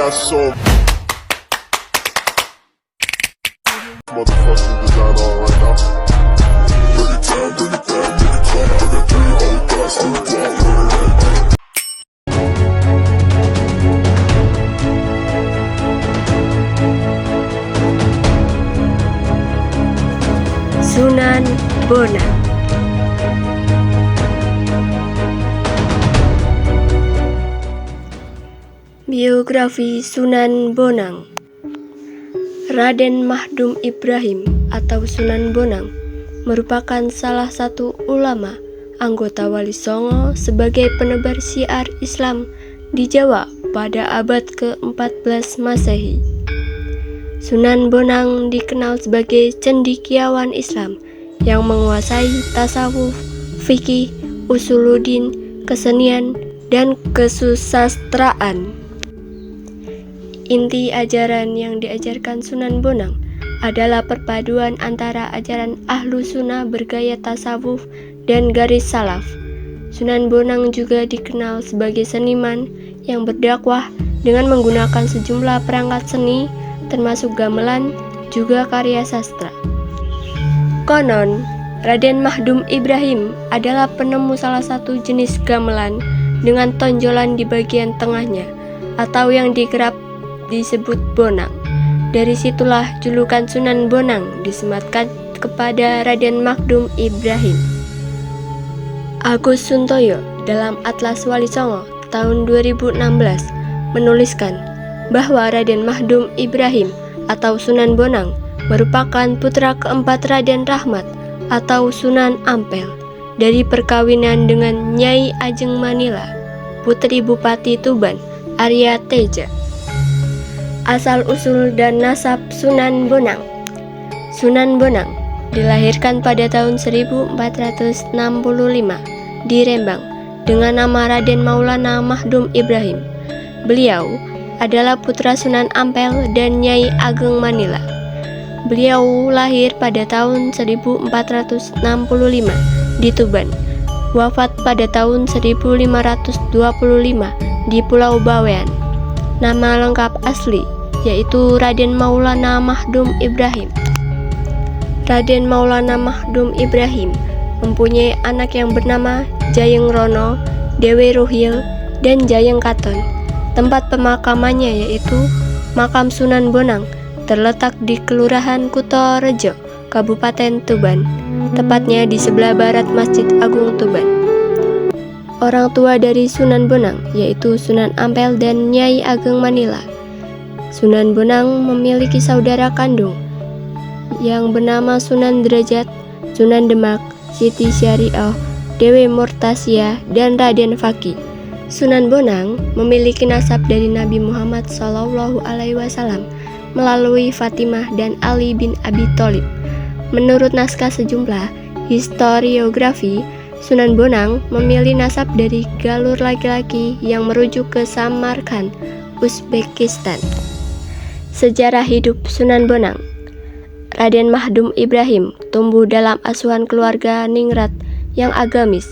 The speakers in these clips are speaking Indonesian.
got so motherfucking design on right now. Bring it down, bring it down, bring it down. I got 3 old guys on the block. Sunan Bonang. Biografi Sunan Bonang. Raden Mahdum Ibrahim atau Sunan Bonang merupakan salah satu ulama anggota Wali Songo sebagai penebar syiar Islam di Jawa pada abad ke-14 Masehi. Sunan Bonang dikenal sebagai cendekiawan Islam yang menguasai tasawuf, fikih, usuluddin, kesenian, dan kesusastraan. Inti ajaran yang diajarkan Sunan Bonang adalah perpaduan antara ajaran Ahlu Sunnah bergaya tasawuf dan garis salaf. Sunan Bonang juga dikenal sebagai seniman yang berdakwah dengan menggunakan sejumlah perangkat seni termasuk gamelan, juga karya sastra. Konon, Raden Mahdum Ibrahim adalah penemu salah satu jenis gamelan dengan tonjolan di bagian tengahnya, atau yang dikerap disebut bonang. Dari situlah julukan Sunan Bonang disematkan kepada Raden Mahdum Ibrahim. Agus Suntoyo dalam Atlas Wali Songo tahun 2016 menuliskan bahwa Raden Mahdum Ibrahim atau Sunan Bonang merupakan putra keempat Raden Rahmat atau Sunan Ampel dari perkawinan dengan Nyai Ajeng Manila, putri Bupati Tuban, Arya Teja. Asal-usul dan nasab Sunan Bonang. Sunan Bonang dilahirkan pada tahun 1465 di Rembang dengan nama Raden Maulana Mahdum Ibrahim. Beliau adalah putra Sunan Ampel dan Nyai Ageng Manila. Beliau lahir pada tahun 1465 di Tuban, wafat pada tahun 1525 di Pulau Bawean. Nama lengkap asli yaitu Raden Maulana Mahdum Ibrahim. Raden Maulana Mahdum Ibrahim mempunyai anak yang bernama Jayeng Rono, Dewi Ruhil, dan Jayeng Katon. Tempat pemakamannya yaitu Makam Sunan Bonang, terletak di Kelurahan Kutorejo, Kabupaten Tuban, tepatnya di sebelah barat Masjid Agung Tuban. Orang tua dari Sunan Bonang yaitu Sunan Ampel dan Nyai Ageng Manila. Sunan Bonang memiliki saudara kandung yang bernama Sunan Derajat, Sunan Demak, Siti Syariah, Dewi Murtasia, dan Raden Faki. Sunan Bonang memiliki nasab dari Nabi Muhammad SAW melalui Fatimah dan Ali bin Abi Thalib. Menurut naskah sejumlah historiografi, Sunan Bonang memilih nasab dari galur laki-laki yang merujuk ke Samarkand, Uzbekistan. Sejarah hidup Sunan Bonang. Raden Mahdum Ibrahim tumbuh dalam asuhan keluarga ningrat yang agamis.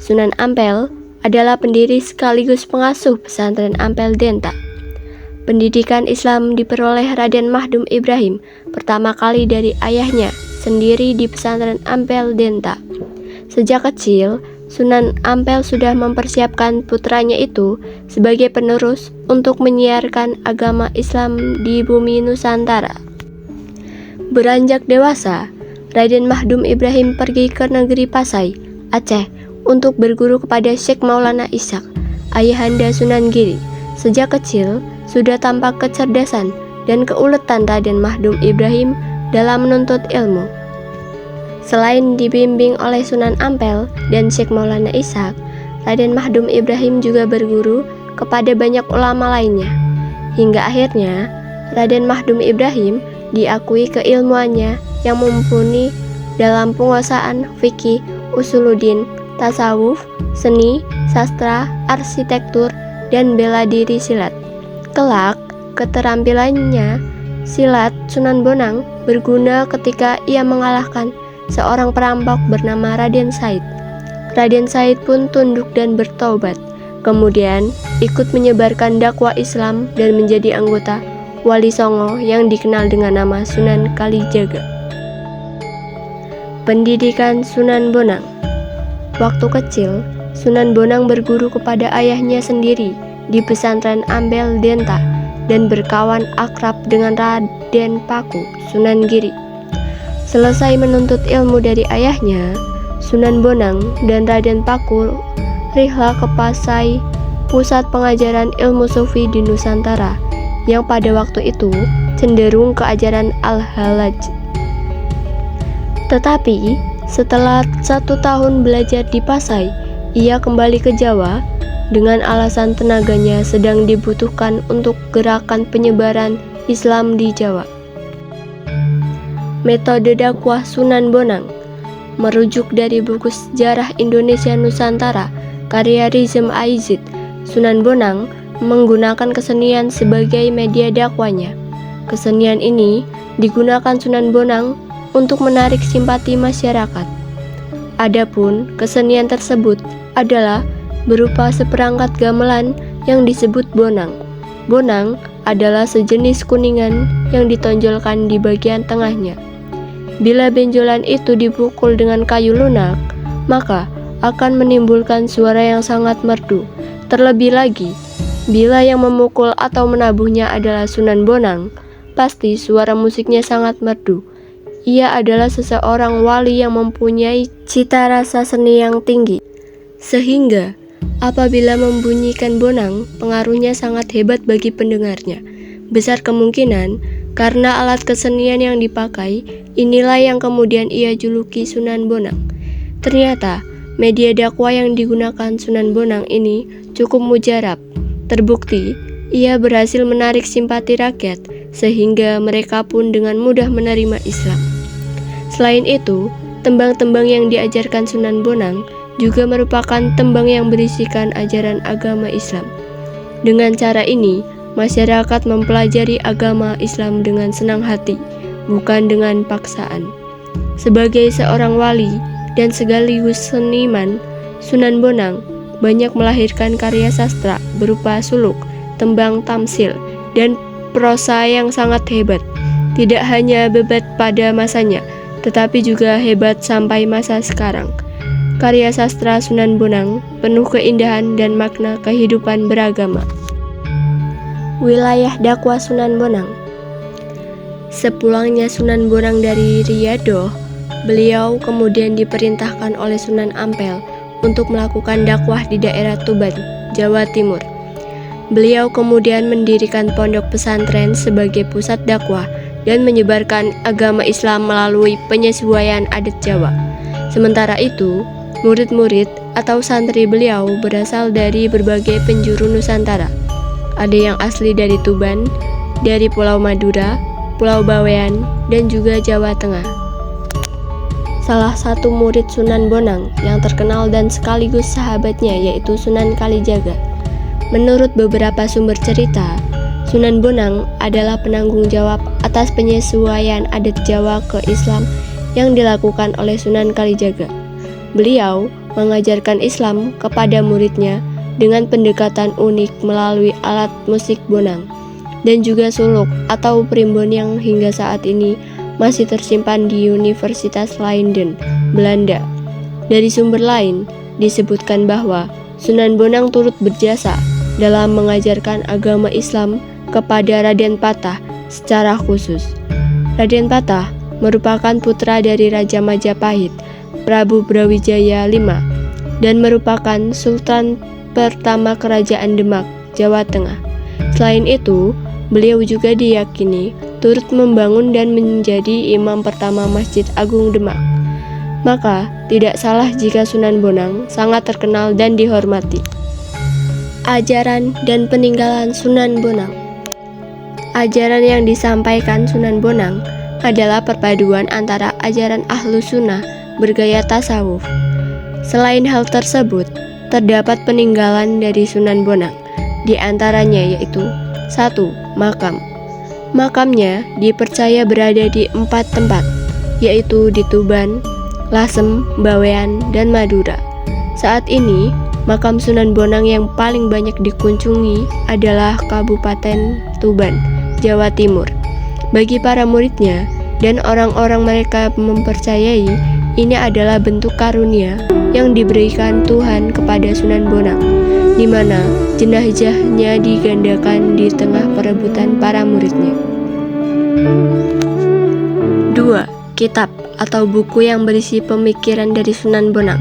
Sunan Ampel adalah pendiri sekaligus pengasuh pesantren Ampel Denta. Pendidikan Islam diperoleh Raden Mahdum Ibrahim pertama kali dari ayahnya sendiri di pesantren Ampel Denta. Sejak kecil, Sunan Ampel sudah mempersiapkan putranya itu sebagai penerus untuk menyiarkan agama Islam di bumi Nusantara. Beranjak dewasa, Raden Mahdum Ibrahim pergi ke negeri Pasai, Aceh, untuk berguru kepada Syekh Maulana Ishaq, ayahanda Sunan Giri. Sejak kecil, sudah tampak kecerdasan dan keuletan Raden Mahdum Ibrahim dalam menuntut ilmu. Selain dibimbing oleh Sunan Ampel dan Syekh Maulana Ishaq, Raden Mahdum Ibrahim juga berguru kepada banyak ulama lainnya. Hingga akhirnya, Raden Mahdum Ibrahim diakui keilmuannya yang mumpuni dalam penguasaan fikih, usuluddin, tasawuf, seni, sastra, arsitektur, dan bela diri silat. Kelak, keterampilannya silat Sunan Bonang berguna ketika ia mengalahkan seorang perampok bernama Raden Said. Raden Said pun tunduk dan bertobat Kemudian ikut menyebarkan dakwah Islam dan menjadi anggota Wali Songo yang dikenal dengan nama Sunan Kalijaga. Pendidikan Sunan Bonang. Waktu kecil, Sunan Bonang berguru kepada ayahnya sendiri di pesantren Ambel Denta dan berkawan akrab dengan Raden Paku, Sunan Giri. Selesai menuntut ilmu dari ayahnya, Sunan Bonang dan Raden Paku rihla ke Pasai, pusat pengajaran ilmu sufi di Nusantara, yang pada waktu itu cenderung ke ajaran Al-Halaj. Tetapi setelah 1 tahun belajar di Pasai, ia kembali ke Jawa dengan alasan tenaganya sedang dibutuhkan untuk gerakan penyebaran Islam di Jawa. Metode dakwah Sunan Bonang merujuk dari buku Sejarah Indonesia Nusantara karya Rizem Aizid. Sunan Bonang menggunakan kesenian sebagai media dakwanya. Kesenian ini digunakan Sunan Bonang untuk menarik simpati masyarakat. Adapun kesenian tersebut adalah berupa seperangkat gamelan yang disebut bonang. Bonang adalah sejenis kuningan yang ditonjolkan di bagian tengahnya. Bila benjolan itu dipukul dengan kayu lunak, maka akan menimbulkan suara yang sangat merdu. Terlebih lagi, bila yang memukul atau menabuhnya adalah Sunan Bonang, pasti suara musiknya sangat merdu. Ia adalah seseorang wali yang mempunyai cita rasa seni yang tinggi, sehingga apabila membunyikan bonang, pengaruhnya sangat hebat bagi pendengarnya. Besar kemungkinan karena alat kesenian yang dipakai, inilah yang kemudian ia juluki Sunan Bonang. Ternyata media dakwah yang digunakan Sunan Bonang ini cukup mujarab. Terbukti, ia berhasil menarik simpati rakyat sehingga mereka pun dengan mudah menerima Islam. Selain itu, tembang-tembang yang diajarkan Sunan Bonang juga merupakan tembang yang berisikan ajaran agama Islam. Dengan cara ini, masyarakat mempelajari agama Islam dengan senang hati, bukan dengan paksaan. Sebagai seorang wali dan sekaligus seniman, Sunan Bonang banyak melahirkan karya sastra berupa suluk, tembang tamsil, dan prosa yang sangat hebat. Tidak hanya hebat pada masanya, tetapi juga hebat sampai masa sekarang. Karya sastra Sunan Bonang penuh keindahan dan makna kehidupan beragama. Wilayah dakwah Sunan Bonang. Sepulangnya Sunan Bonang dari Riyadh, beliau kemudian diperintahkan oleh Sunan Ampel untuk melakukan dakwah di daerah Tuban, Jawa Timur. Beliau kemudian mendirikan pondok pesantren sebagai pusat dakwah dan menyebarkan agama Islam melalui penyesuaian adat Jawa. Sementara itu, murid-murid atau santri beliau berasal dari berbagai penjuru Nusantara. Ada yang asli dari Tuban, dari Pulau Madura, Pulau Bawean, dan juga Jawa Tengah. Salah satu murid Sunan Bonang yang terkenal dan sekaligus sahabatnya yaitu Sunan Kalijaga. Menurut beberapa sumber cerita, Sunan Bonang adalah penanggung jawab atas penyesuaian adat Jawa ke Islam yang dilakukan oleh Sunan Kalijaga. Beliau mengajarkan Islam kepada muridnya dengan pendekatan unik melalui alat musik bonang dan juga suluk atau primbon yang hingga saat ini masih tersimpan di Universitas Leiden, Belanda. Dari sumber lain disebutkan bahwa Sunan Bonang turut berjasa dalam mengajarkan agama Islam kepada Raden Patah secara khusus. Raden Patah merupakan putra dari Raja Majapahit, Prabu Brawijaya V, dan merupakan Sultan pertama Kerajaan Demak, Jawa Tengah. Selain itu, beliau juga diyakini turut membangun dan menjadi imam pertama Masjid Agung Demak. Maka, tidak salah jika Sunan Bonang sangat terkenal dan dihormati. Ajaran dan peninggalan Sunan Bonang. Ajaran yang disampaikan Sunan Bonang adalah perpaduan antara ajaran Ahlus Sunnah bergaya tasawuf. Selain hal tersebut, terdapat peninggalan dari Sunan Bonang, di antaranya yaitu 1. Makam. Makamnya dipercaya berada di 4 tempat, yaitu di Tuban, Lasem, Bawean, dan Madura. Saat ini, makam Sunan Bonang yang paling banyak dikunjungi adalah Kabupaten Tuban, Jawa Timur. Bagi para muridnya dan orang-orang mereka mempercayai ini adalah bentuk karunia yang diberikan Tuhan kepada Sunan Bonang, di mana jenazahnya digandakan di tengah perebutan para muridnya. 2. Kitab atau buku yang berisi pemikiran dari Sunan Bonang.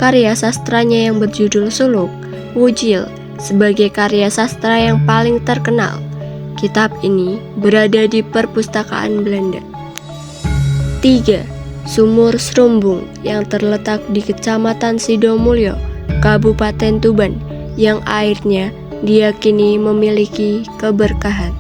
Karya sastranya yang berjudul Suluk Wujil sebagai karya sastra yang paling terkenal. Kitab ini berada di perpustakaan Belanda. 3. Sumur Srumbung yang terletak di Kecamatan Sidomulyo, Kabupaten Tuban, yang airnya diyakini memiliki keberkahan.